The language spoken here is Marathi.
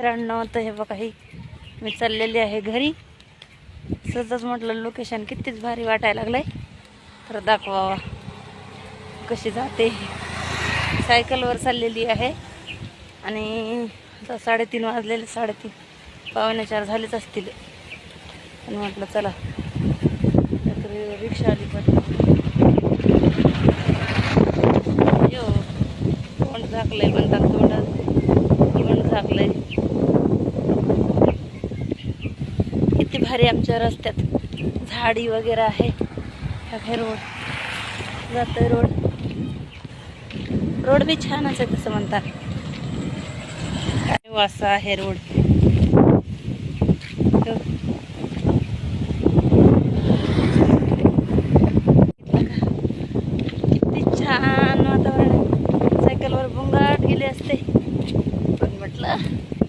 मित्रांनो, तर हे बघा, मी चाललेली आहे घरी. सहजच म्हटलं लोकेशन कितीच भारी वाटायला लागलंय, तर दाखवावा कशी जाते. सायकलवर चाललेली आहे आणि 3:30 वाजलेले, 3:30 पावणे 4 झालेच असतील. आणि म्हटलं चला, तर रिक्षा आली पण यो तोंड झाकलंय, म्हणतात तोंड झाकलंय. किती भारी आमच्या रस्त्यात झाडी वगैरे आहे. हे रोड जातोय, रोड बी छानच आहे तसं म्हणतात. काय वासा आहे रोड.